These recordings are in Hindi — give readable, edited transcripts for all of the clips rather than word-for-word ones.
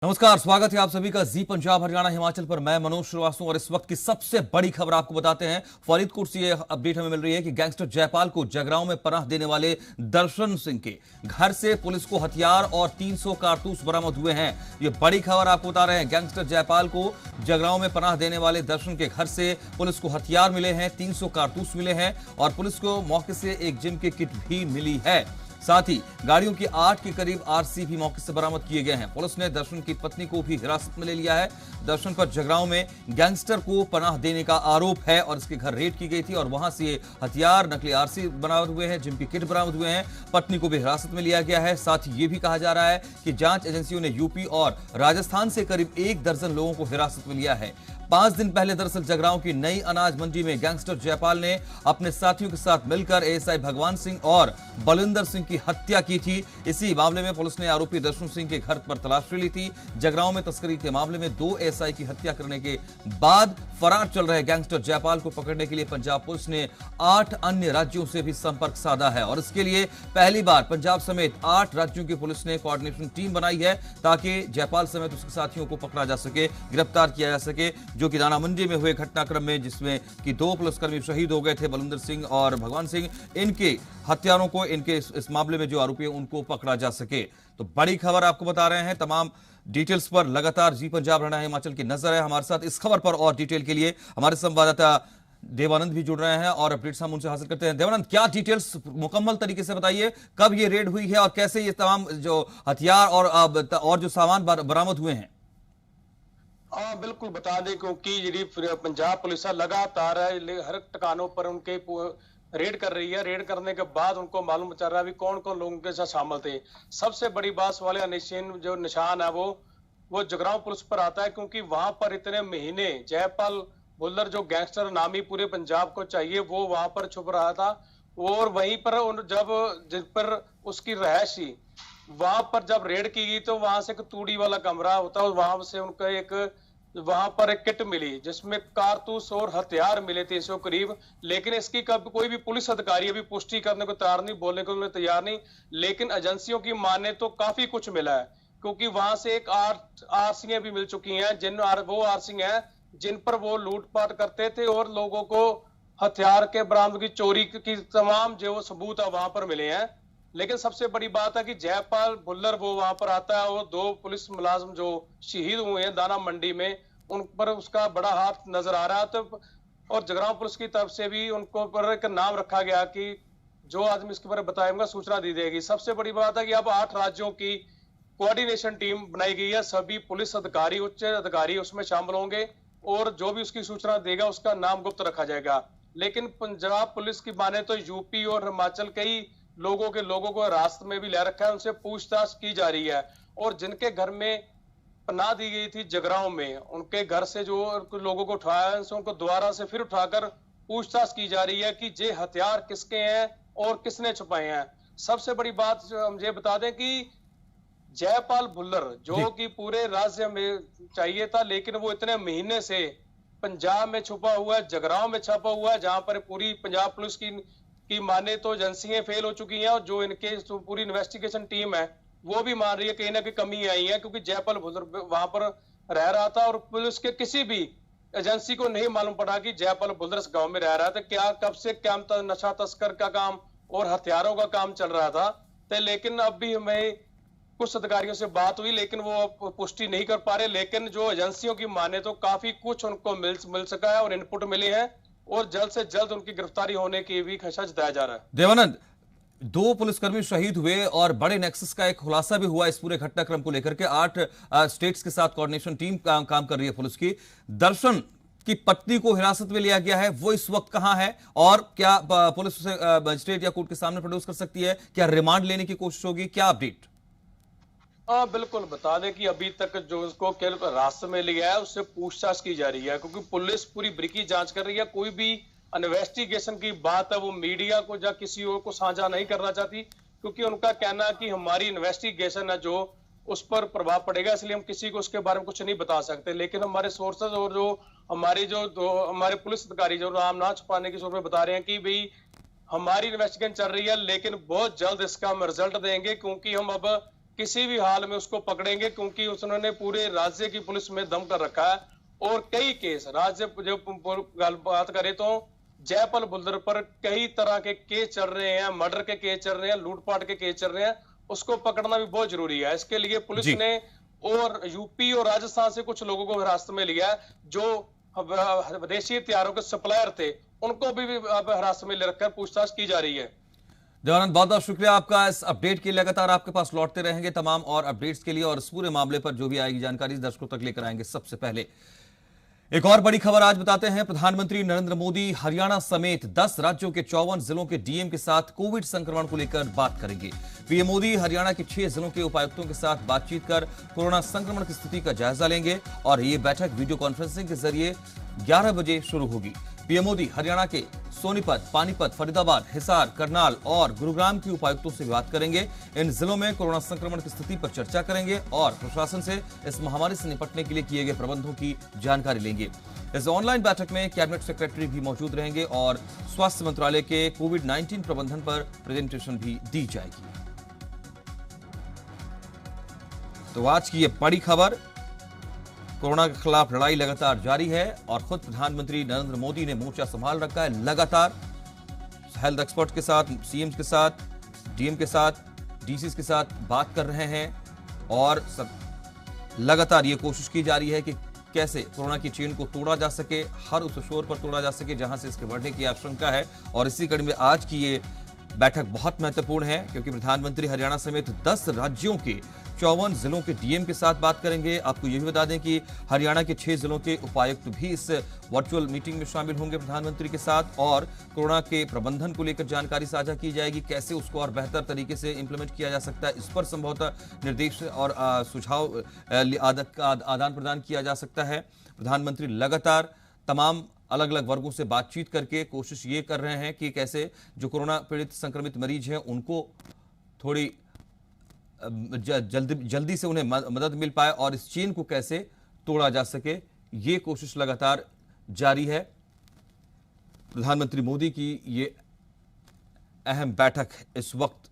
नमस्कार, स्वागत है आप सभी का जी पंजाब हरियाणा हिमाचल पर। मैं मनोज श्रीवास्तव और इस वक्त की सबसे बड़ी खबर आपको बताते हैं। फरीदकोट से ये अपडेट हमें मिल रही है कि गैंगस्टर जयपाल को जगरांव में पनाह देने वाले दर्शन सिंह के घर से पुलिस को हथियार और 300 कारतूस बरामद हुए हैं। ये बड़ी खबर आपको बता रहे हैं। गैंगस्टर जयपाल को जगरांव में पनाह देने वाले दर्शन के घर से पुलिस को हथियार मिले हैं, 300 कारतूस मिले हैं और पुलिस को मौके से एक जिम की किट भी मिली है। साथ ही गाड़ियों की 8 के करीब आरसी भी मौके से बरामद किए गए हैं। पुलिस ने दर्शन की पत्नी को भी हिरासत में ले लिया है। दर्शन पर जगरांव में गैंगस्टर को पनाह देने का आरोप है और इसके घर रेड की गई थी और वहां से हथियार, नकली आरसी बरामद हुए हैं, जिम की किट बरामद हुए हैं। पत्नी को भी हिरासत में लिया गया है। साथ ही ये भी कहा जा रहा है कि जांच एजेंसियों ने यूपी और राजस्थान से करीब 1 दर्जन लोगों को हिरासत में लिया है। 5 दिन पहले दरअसल जगरांव की नई अनाज मंडी में गैंगस्टर जयपाल ने अपने साथियों के साथ मिलकर एएसआई भगवान सिंह और बलिंदर सिंह की हत्या की थी। इसी मामले में पुलिस ने आरोपी दर्शन सिंह के घर पर तलाशी ली थी। जगरांव में तस्करी के मामले में 2 एएसआई की हत्या करने के बाद फरार चल रहे गैंगस्टर जयपाल को पकड़ने के लिए पंजाब पुलिस ने 8 अन्य राज्यों से भी संपर्क साधा है और इसके लिए पहली बार पंजाब समेत 8 राज्यों की पुलिस ने कोऑर्डिनेशन टीम बनाई है ताकि जयपाल समेत उसके साथियों को पकड़ा जा सके, गिरफ्तार किया जा सके, जो कि दाना मंडी में हुए घटनाक्रम में जिसमें कि 2 पुलिसकर्मी शहीद हो गए थे, बलिंदर सिंह और भगवान सिंह। इनके हत्यारों को, इनके इस मामले में जो आरोपी है उनको पकड़ा जा सके। तो बड़ी खबर आपको बता रहे हैं। तमाम डिटेल्स पर लगातार जी पंजाब हरियाणा हिमाचल की नजर है हमारे साथ। इस खबर पर और डिटेल के लिए हमारे संवाददाता देवानंद भी जुड़ रहे हैं और अपडेट्स हम उनसे हासिल करते हैं। देवानंद, क्या डिटेल्स मुकम्मल तरीके से बताइए, कब ये रेड हुई है और कैसे ये तमाम जो हथियार और जो सामान बरामद हुए हैं? हाँ बिल्कुल बता दें, क्योंकि जी पंजाब पुलिस लगातार हर ठिकानों पर उनके रेड कर रही है। रेड करने के बाद उनको मालूम चल रहा है कौन कौन लोगों के साथ शामिल थे। सबसे बड़ी बात वाले जो निशान है वो जगरांव पुलिस पर आता है, क्योंकि वहां पर इतने महीने जयपाल भुल्लर जो गैंगस्टर नामी पूरे पंजाब को चाहिए वो वहां पर छुप रहा था। और वहीं पर जब जिस पर उसकी रहायश थी वहां पर जब रेड की गई तो वहां से एक तूड़ी वाला कमरा होता है, वहां से उनका वहां पर एक किट मिली जिसमें कारतूस और हथियार मिले 300 करीब। लेकिन इसकी कब कोई भी पुलिस अधिकारी अभी पुष्टि करने को तैयार नहीं, बोलने को तैयार नहीं। लेकिन एजेंसियों की माने तो काफी कुछ मिला है, क्योंकि वहां से एक आरसीएं भी मिल चुकी हैं, वो आरसी हैं जिन पर वो लूटपाट करते थे और लोगों को हथियार के बरामदगी, चोरी की तमाम जो सबूत है वहां पर मिले हैं। लेकिन सबसे बड़ी बात है कि जयपाल भुल्लर वो वहां पर आता है और 2 पुलिस मुलाजिम जो शहीद हुए हैं दाना मंडी में, उन पर उसका बड़ा हाथ नजर आ रहा है। तो और जगरांव पुलिस की तरफ से भी उनको पर एक नाम रखा गया कि जो आदमी इसके बारे में बताएगा सूचना दी जाएगी। सबसे बड़ी बात है कि अब 8 राज्यों की कोऑर्डिनेशन टीम बनाई गई है। सभी पुलिस अधिकारी, उच्च अधिकारी उसमें शामिल होंगे और जो भी उसकी सूचना देगा उसका नाम गुप्त रखा जाएगा। लेकिन पंजाब पुलिस की माने तो यूपी और हिमाचल कई लोगों को रास्ते में भी ले रखा है, उनसे पूछताछ की जा रही है। और जिनके घर में पनाह दी गई थी जगरांव में, उनके घर से जो लोगों को उठाया उनको दोबारा से फिर उठाकर पूछताछ की जा रही है कि ये हथियार किसके हैं और किसने छुपाए हैं। सबसे बड़ी बात जो हम ये बता दें कि जयपाल भुल्लर जो कि पूरे राज्य में चाहिए था, लेकिन वो इतने महीने से पंजाब में छुपा हुआ है, जगरांव में छुपा हुआ है, जहां पर पूरी पंजाब पुलिस की माने तो एजेंसियां फेल हो चुकी हैं और जो इनके पूरी इन्वेस्टिगेशन टीम है वो भी मान रही है कहीं ना कहीं कमी आई है, क्योंकि जयपाल भुल्लर वहां पर रह रहा था और पुलिस के किसी भी एजेंसी को नहीं मालूम पड़ा कि जयपाल भुल्लर इस गांव में रह रहा था। क्या कब से क्या नशा तस्कर का काम और हथियारों का काम चल रहा था। तो लेकिन अब भी हमें कुछ अधिकारियों से बात हुई लेकिन वो पुष्टि नहीं कर पा रहे। लेकिन जो एजेंसियों की माने तो काफी कुछ उनको मिल सका है और इनपुट मिले हैं और जल्द से जल्द उनकी गिरफ्तारी होने की भी खदशा जताया जा रहा है। देवानंद, 2 पुलिसकर्मी शहीद हुए और बड़े नेक्सस का एक खुलासा भी हुआ इस पूरे घटनाक्रम को लेकर के। 8 स्टेट्स के साथ कोऑर्डिनेशन टीम काम कर रही है पुलिस की। दर्शन की पत्नी को हिरासत में लिया गया है, वो इस वक्त कहां है और क्या पुलिस उसे मजिस्ट्रेट या कोर्ट के सामने प्रोड्यूस कर सकती है? क्या रिमांड लेने की कोशिश होगी? क्या अपडेट? हाँ बिल्कुल बता दें कि अभी तक जो उसको रास्ते में लिया है उससे पूछताछ की जा रही है, क्योंकि पुलिस पूरी ब्रीकी जांच कर रही है। कोई भी इन्वेस्टिगेशन की बात है वो मीडिया को या किसी और को साझा नहीं करना चाहती, क्योंकि उनका कहना है कि हमारी इन्वेस्टिगेशन है जो उस पर प्रभाव पड़ेगा, इसलिए हम किसी को उसके बारे में कुछ नहीं बता सकते। लेकिन हमारे सोर्सेज और जो हमारे पुलिस अधिकारी जो नाम ना छुपाने की सूरत में बता रहे हैं कि भाई हमारी इन्वेस्टिगेशन चल रही है, लेकिन बहुत जल्द इसका हम रिजल्ट देंगे, क्योंकि हम अब किसी भी हाल में उसको पकड़ेंगे, क्योंकि उसने पूरे राज्य की पुलिस में दम कर रखा है। और कई केस राज्य जो बात करें तो जयपाल बुल्दर पर कई तरह के केस चल रहे हैं, मर्डर के केस चल रहे हैं, लूटपाट के केस चल रहे हैं, उसको पकड़ना भी बहुत जरूरी है। इसके लिए पुलिस जी। ने और यूपी और राजस्थान से कुछ लोगों को हिरासत में लिया, जो विदेशी हथियारों के सप्लायर थे, उनको भी अब हिरासत में ले रखकर पूछताछ की जा रही है। देवानंद, बहुत बहुत शुक्रिया आपका इस अपडेट के लिए। लगातार आपके पास लौटते रहेंगे तमाम और अपडेट्स के लिए, और इस पूरे मामले पर जो भी आएगी जानकारी दर्शकों तक लेकर आएंगे। सबसे पहले एक और बड़ी खबर आज बताते हैं। प्रधानमंत्री नरेंद्र मोदी हरियाणा समेत 10 राज्यों के 54 जिलों के डीएम के साथ कोविड संक्रमण को लेकर बात करेंगे। पीएम मोदी हरियाणा के 6 जिलों के उपायुक्तों के साथ बातचीत कर कोरोना संक्रमण की स्थिति का जायजा लेंगे, और ये बैठक वीडियो कॉन्फ्रेंसिंग के जरिए 11 बजे शुरू होगी। पीएम मोदी हरियाणा के सोनीपत, पानीपत, फरीदाबाद, हिसार, करनाल और गुरुग्राम के उपायुक्तों से बात करेंगे। इन जिलों में कोरोना संक्रमण की स्थिति पर चर्चा करेंगे और प्रशासन से इस महामारी से निपटने के लिए किए गए प्रबंधों की जानकारी लेंगे। इस ऑनलाइन बैठक में कैबिनेट सेक्रेटरी भी मौजूद रहेंगे और स्वास्थ्य मंत्रालय के कोविड-19 प्रबंधन पर प्रेजेंटेशन भी दी जाएगी। तो आज की ये बड़ी खबर, कोरोना के खिलाफ लड़ाई लगातार जारी है और खुद प्रधानमंत्री नरेंद्र मोदी ने मोर्चा संभाल रखा है। लगातार हेल्थ एक्सपर्ट के साथ, सीएम के साथ, डीएम के साथ, डीसी के साथ बात कर रहे हैं, और लगातार ये कोशिश की जा रही है कि कैसे कोरोना की चेन को तोड़ा जा सके, हर उस शोर पर तोड़ा जा सके जहां से इसके बढ़ने की आशंका है। और इसी कड़ी में आज की ये बैठक बहुत महत्वपूर्ण है, क्योंकि प्रधानमंत्री हरियाणा समेत 10 राज्यों के 54 जिलों के डीएम के साथ बात करेंगे। आपको यह भी बता दें कि हरियाणा के 6 जिलों के उपायुक्त भी इस वर्चुअल मीटिंग में शामिल होंगे प्रधानमंत्री के साथ, और कोरोना के प्रबंधन को लेकर जानकारी साझा की जाएगी, कैसे उसको और बेहतर तरीके से इंप्लीमेंट किया जा सकता है, इस पर संभवतः निर्देश और सुझाव आदान प्रदान किया जा सकता है। प्रधानमंत्री लगातार तमाम अलग अलग वर्गों से बातचीत करके कोशिश ये कर रहे हैं कि कैसे जो कोरोना पीड़ित संक्रमित मरीज हैं उनको थोड़ी जल्दी से उन्हें मदद मिल पाए और इस चेन को कैसे तोड़ा जा सके, ये कोशिश लगातार जारी है। प्रधानमंत्री मोदी की ये अहम बैठक इस वक्त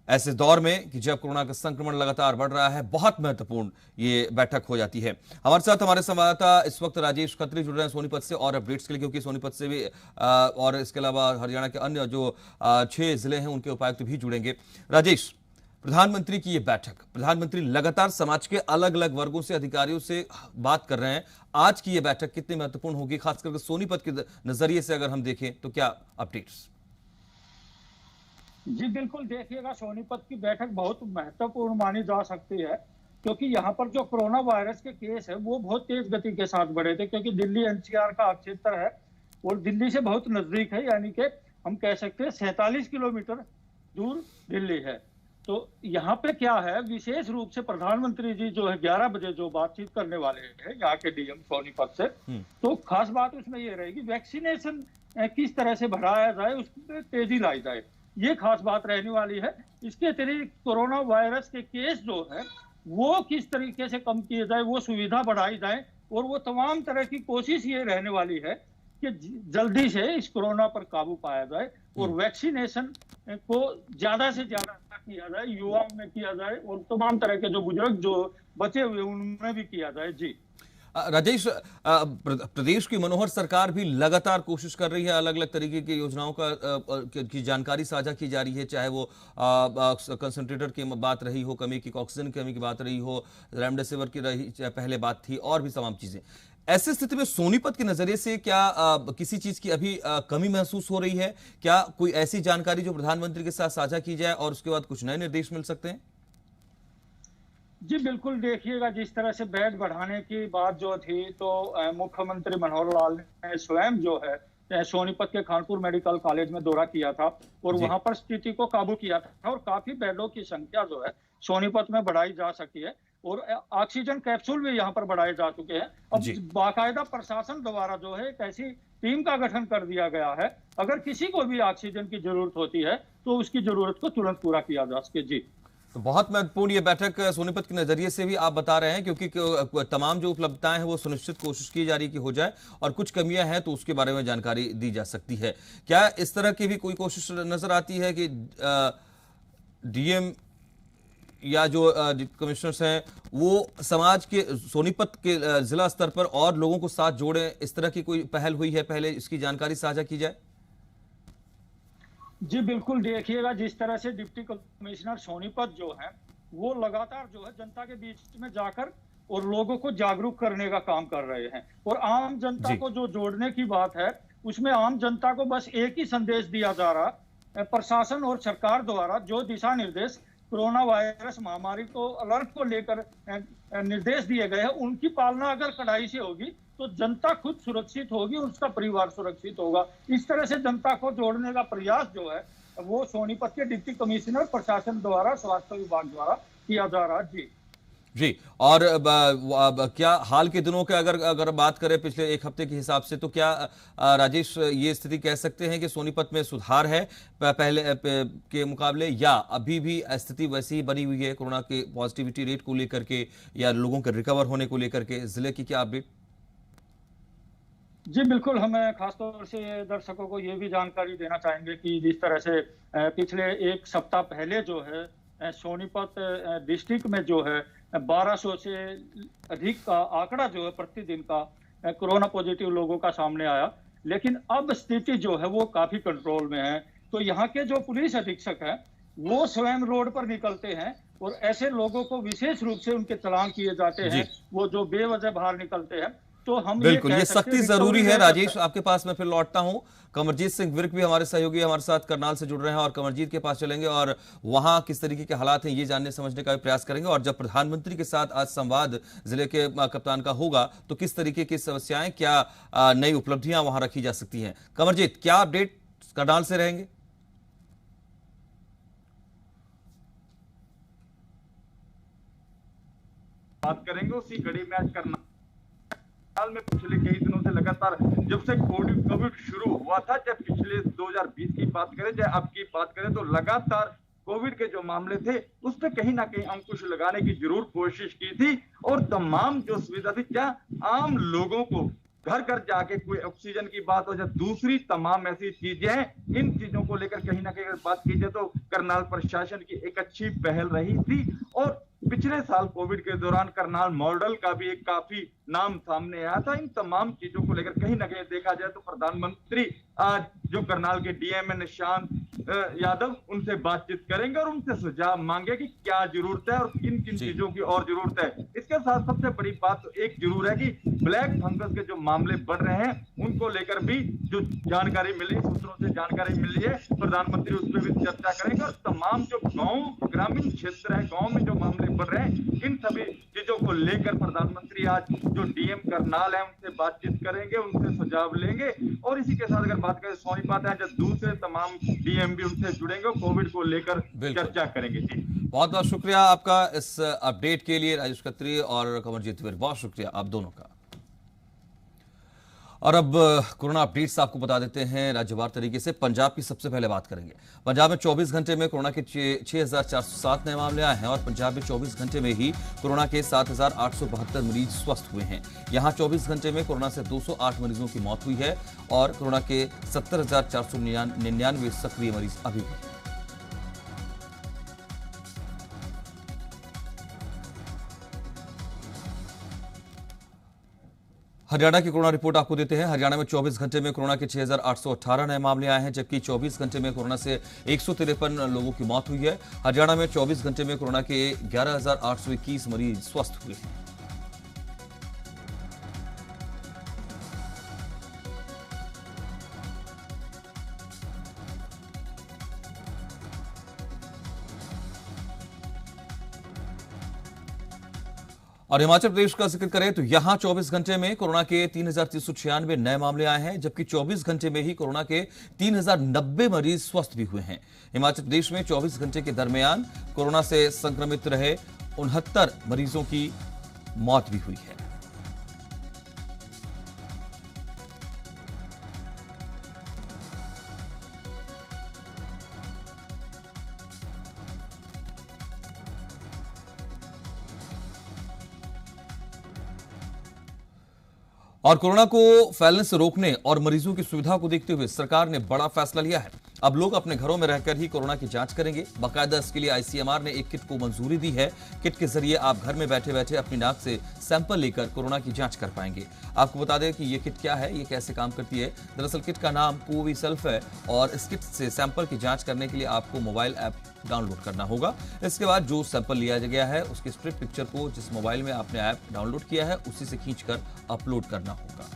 ऐसे दौर में कि जब कोरोना का संक्रमण लगातार बढ़ रहा है, बहुत महत्वपूर्ण ये बैठक हो जाती है। हमारे साथ हमारे संवाददाता इस वक्त राजेश खत्री जुड़ रहे हैं सोनीपत से और अपडेट्स के लिए, क्योंकि सोनीपत से भी और इसके अलावा हरियाणा के अन्य जो 6 जिले हैं उनके उपायुक्त भी जुड़ेंगे। राजेश, प्रधानमंत्री की ये बैठक, प्रधानमंत्री लगातार समाज के अलग अलग वर्गों से, अधिकारियों से बात कर रहे हैं। आज की ये बैठक कितनी महत्वपूर्ण होगी, खास करके सोनीपत के नजरिए से अगर हम देखें तो क्या अपडेट्स? जी बिल्कुल, देखिएगा सोनीपत की बैठक बहुत महत्वपूर्ण मानी जा सकती है, क्योंकि यहाँ पर जो कोरोना वायरस के केस है वो बहुत तेज गति के साथ बढ़े थे, क्योंकि दिल्ली एनसीआर का क्षेत्र है और दिल्ली से बहुत नजदीक है, यानी कि हम कह सकते हैं 47 किलोमीटर दूर दिल्ली है। तो यहाँ पे क्या है, विशेष रूप से प्रधानमंत्री जी जो है 11 बजे जो बातचीत करने वाले हैं यहाँ के डीएम सोनीपत से, तो खास बात उसमें ये रहेगी वैक्सीनेशन किस तरह से बढ़ाया जाए, उसमें तेजी लाई जाए, ये खास बात रहने वाली है। इसके अतिरिक्त कोरोना वायरस के केस जो है वो किस तरीके से कम किए जाए, वो सुविधा बढ़ाई जाए, और वो तमाम तरह की कोशिश ये रहने वाली है कि जल्दी से इस कोरोना पर काबू पाया जाए और वैक्सीनेशन को ज्यादा से ज्यादा किया जाए, युवाओं में किया जाए और तमाम तरह के जो बुजुर्ग जो बचे हुए उनमें भी किया जाए। जी राजेश, प्रदेश की मनोहर सरकार भी लगातार कोशिश कर रही है, अलग अलग तरीके की योजनाओं की जानकारी साझा की जा रही है, चाहे वो कंसंट्रेटर की बात रही हो, कमी की ऑक्सीजन की कमी की बात रही हो, रेमडेसिविर की रही पहले बात थी, और भी तमाम चीजें। ऐसी स्थिति में सोनीपत के नजरिए से क्या किसी चीज की अभी कमी महसूस हो रही है? क्या कोई ऐसी जानकारी जो प्रधानमंत्री के साथ साझा की जाए और उसके बाद कुछ नए निर्देश मिल सकते हैं? जी बिल्कुल, देखिएगा जिस तरह से बेड बढ़ाने की बात जो थी, तो मुख्यमंत्री मनोहर लाल ने स्वयं जो है सोनीपत के खानपुर मेडिकल कॉलेज में दौरा किया था और वहां पर स्थिति को काबू किया था और काफी बेडों की संख्या जो है सोनीपत में बढ़ाई जा सकी है और ऑक्सीजन कैप्सूल भी यहाँ पर बढ़ाए जा चुके हैं। अब बाकायदा प्रशासन द्वारा जो है एक ऐसी टीम का गठन कर दिया गया है, अगर किसी को भी ऑक्सीजन की जरूरत होती है तो उसकी जरूरत को तुरंत पूरा किया जा सके। जी तो बहुत महत्वपूर्ण ये बैठक सोनीपत के नजरिए से भी आप बता रहे हैं, क्योंकि तमाम जो उपलब्धताएं हैं वो सुनिश्चित कोशिश की जा रही कि हो जाए, और कुछ कमियां हैं तो उसके बारे में जानकारी दी जा सकती है। क्या इस तरह की भी कोई कोशिश नजर आती है कि डीएम या जो कमिश्नर्स हैं वो समाज के सोनीपत के जिला स्तर पर और लोगों को साथ जोड़े, इस तरह की कोई पहल हुई है? पहले इसकी जानकारी साझा की जाए। जी बिल्कुल, देखिएगा जिस तरह से डिप्टी कमिश्नर सोनीपत जो है वो लगातार जो है जनता के बीच में जाकर और लोगों को जागरूक करने का काम कर रहे हैं, और आम जनता को जो जोड़ने की बात है उसमें आम जनता को बस एक ही संदेश दिया जा रहा, प्रशासन और सरकार द्वारा जो दिशा निर्देश कोरोना वायरस महामारी को अलर्ट को लेकर निर्देश दिए गए हैं उनकी पालना अगर कड़ाई से होगी तो जनता खुद सुरक्षित होगी, उसका परिवार सुरक्षित होगा। इस तरह से जनता को जोड़ने का प्रयास जो है वो सोनीपत के डिप्टी कमिश्नर प्रशासन द्वारा, स्वास्थ्य विभाग द्वारा किया जा रहा है। जी और क्या हाल के दिनों के अगर बात करें पिछले एक हफ्ते के हिसाब से, तो क्या राजेश ये स्थिति कह सकते हैं कि सोनीपत में सुधार है पहले के मुकाबले, या अभी भी स्थिति वैसी ही बनी हुई है कोरोना के पॉजिटिविटी रेट को लेकर के या लोगों के रिकवर होने को लेकर के? जिले की क्या अपडेट? जी बिल्कुल, हमें खासतौर से दर्शकों को ये भी जानकारी देना चाहेंगे कि जिस तरह से पिछले एक सप्ताह पहले जो है सोनीपत डिस्ट्रिक्ट में जो है 1200 से अधिक का आंकड़ा जो है प्रतिदिन का कोरोना पॉजिटिव लोगों का सामने आया, लेकिन अब स्थिति जो है वो काफी कंट्रोल में है। तो यहाँ के जो पुलिस अधीक्षक हैं वो स्वयं रोड पर निकलते हैं और ऐसे लोगों को विशेष रूप से उनके चालान किए जाते हैं, वो जो बेवजह बाहर निकलते हैं। तो हम बिल्कुल ये सख्ती जरूरी है। राजेश, आपके पास मैं फिर लौटता हूं। कमरजीत सिंह विर्क भी हमारे सहयोगी हमारे साथ करनाल से जुड़ रहे हैं और कमरजीत के पास चलेंगे और वहां किस तरीके के हालात हैं ये जानने समझने का भी प्रयास करेंगे। और जब प्रधानमंत्री के साथ आज संवाद जिले के कप्तान का होगा तो किस तरीके की समस्याएं, क्या नई उपलब्धियां वहां रखी जा सकती हैं? कमरजीत, क्या अपडेट करनाल से रहेंगे? बात करेंगे उसी कड़ी में आज करनाल में पिछले कई दिनों से लगातार जब से कोविड शुरू हुआ था, चाहे पिछले 2020 की बात करें चाहे अब की बात करें, तो लगातार कोविड के जो मामले थे उस पर कहीं ना कहीं अंकुश लगाने की जरूर कोशिश की थी। और तमाम जो सुविधा थी, क्या आम लोगों को घर घर जाके कोई ऑक्सीजन की बात हो जाए, दूसरी तमाम ऐसी चीजें हैं, इन चीजों को लेकर कहीं ना कहीं अगर बात की जाए तो करनाल प्रशासन की एक अच्छी पहल रही थी। और पिछले साल कोविड के दौरान करनाल मॉडल का भी एक काफी नाम सामने आया था। इन तमाम चीजों को लेकर कहीं ना कहीं देखा जाए तो प्रधानमंत्री आज जो करनाल के डीएम है निशांत यादव, उनसे बातचीत करेंगे और उनसे सुझाव मांगे कि क्या जरूरत है और किन किन चीजों की और जरूरत है। इसके साथ सबसे बड़ी बात तो एक जरूर है कि ब्लैक फंगस के जो मामले बढ़ रहे हैं उनको लेकर भी जो जानकारी मिली, सूत्रों से जानकारी मिली है, प्रधानमंत्री उस पर भी चर्चा करेंगे। और तमाम जो गाँव ग्रामीण क्षेत्र है, गाँव में जो मामले बढ़ रहे हैं, इन सभी चीजों को लेकर प्रधानमंत्री आज जो डीएम करनाल है उनसे बातचीत करेंगे, उनसे सुझाव लेंगे। और इसी के साथ अगर बात करें सोनीपत है, जो दूसरे तमाम डीएम भी उनसे जुड़ेंगे, कोविड को लेकर चर्चा करेंगे। जी बहुत बहुत शुक्रिया आपका इस अपडेट के लिए राजेश खत्री और कमरजीत विर्क, बहुत शुक्रिया आप दोनों का। और अब कोरोना अपडेट्स आपको बता देते हैं राज्यवार तरीके से। पंजाब की सबसे पहले बात करेंगे। पंजाब में 24 घंटे में कोरोना के 6,407 नए मामले आए हैं और पंजाब में 24 घंटे में ही कोरोना के 7,872 मरीज स्वस्थ हुए हैं। यहां 24 घंटे में कोरोना से 208 मरीजों की मौत हुई है और कोरोना के 70,499 सक्रिय मरीज अभी भी हैं। हरियाणा की कोरोना रिपोर्ट आपको देते हैं। हरियाणा में 24 घंटे में कोरोना के 6,818 नए मामले आए हैं, जबकि 24 घंटे में कोरोना से 153 लोगों की मौत हुई है। हरियाणा में 24 घंटे में कोरोना के 11,821 मरीज स्वस्थ हुए हैं। और हिमाचल प्रदेश का जिक्र करें तो यहां 24 घंटे में कोरोना के 3,396 नए मामले आए हैं, जबकि 24 घंटे में ही कोरोना के 3,090 मरीज स्वस्थ भी हुए हैं। हिमाचल प्रदेश में 24 घंटे के दरमियान कोरोना से संक्रमित रहे 69 मरीजों की मौत भी हुई है। और कोरोना को फैलने से रोकने और मरीजों की सुविधा को देखते हुए सरकार ने बड़ा फैसला लिया है। अब लोग अपने घरों में रहकर ही कोरोना की जांच करेंगे। बाकायदा इसके लिए आईसीएमआर ने एक किट को मंजूरी दी है। किट के जरिए आप घर में बैठे बैठे अपनी नाक से सैंपल लेकर कोरोना की जांच कर पाएंगे। आपको बता दें कि ये किट क्या है, ये कैसे काम करती है। दरअसल किट का नाम कोविसेल्फ है और इस किट से सैंपल की जांच करने के लिए आपको मोबाइल ऐप डाउनलोड करना होगा। इसके बाद जो सैंपल लिया गया है उसके स्ट्रिप पिक्चर को जिस मोबाइल में आपने ऐप डाउनलोड किया है उसी से खींचकर अपलोड करना होगा।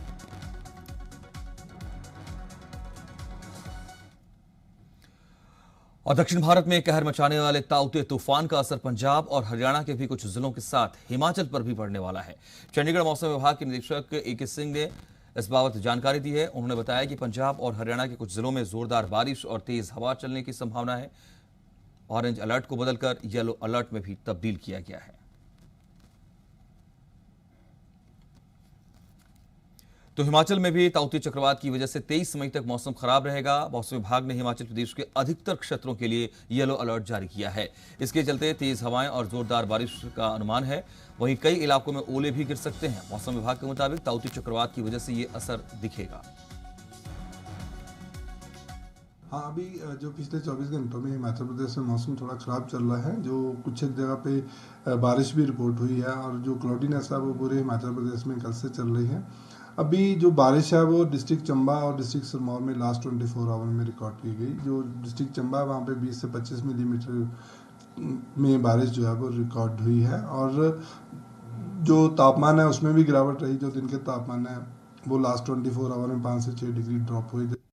और दक्षिण भारत में कहर मचाने वाले ताउते तूफान का असर पंजाब और हरियाणा के भी कुछ जिलों के साथ हिमाचल पर भी पड़ने वाला है। चंडीगढ़ मौसम विभाग के निदेशक ए.के. सिंह ने इस बाबत जानकारी दी है। उन्होंने बताया कि पंजाब और हरियाणा के कुछ जिलों में जोरदार बारिश और तेज हवा चलने की संभावना है। ऑरेंज अलर्ट को बदलकर येलो अलर्ट में भी तब्दील किया गया है। तो हिमाचल में भी ताउते चक्रवात की वजह से 23 मई तक मौसम खराब रहेगा। मौसम विभाग ने हिमाचल प्रदेश के अधिकतर क्षेत्रों के लिए येलो अलर्ट जारी किया है। इसके चलते तेज हवाएं और जोरदार बारिश का अनुमान है। वहीं कई इलाकों में ओले भी गिर सकते हैं। मौसम विभाग के मुताबिक ताउते चक्रवात की वजह से ये असर दिखेगा। हाँ, अभी जो पिछले 24 घंटों में हिमाचल प्रदेश में मौसम थोड़ा ख़राब चल रहा है। जो कुछ एक जगह पे बारिश भी रिपोर्ट हुई है और जो क्लाउडीनेस है वो पूरे हिमाचल प्रदेश में कल से चल रही है। अभी जो बारिश है वो डिस्ट्रिक्ट चंबा और डिस्ट्रिक्ट सिरमौर में लास्ट 24 आवर में रिकॉर्ड की गई। जो डिस्ट्रिक्ट चंबा है वहाँ पे 20 से 25 मिलीमीटर में बारिश जो है वो रिकॉर्ड हुई है। और जो तापमान है उसमें भी गिरावट रही। जो दिन के तापमान है वो लास्ट 24 आवर में 5 से 6 डिग्री ड्रॉप हुई।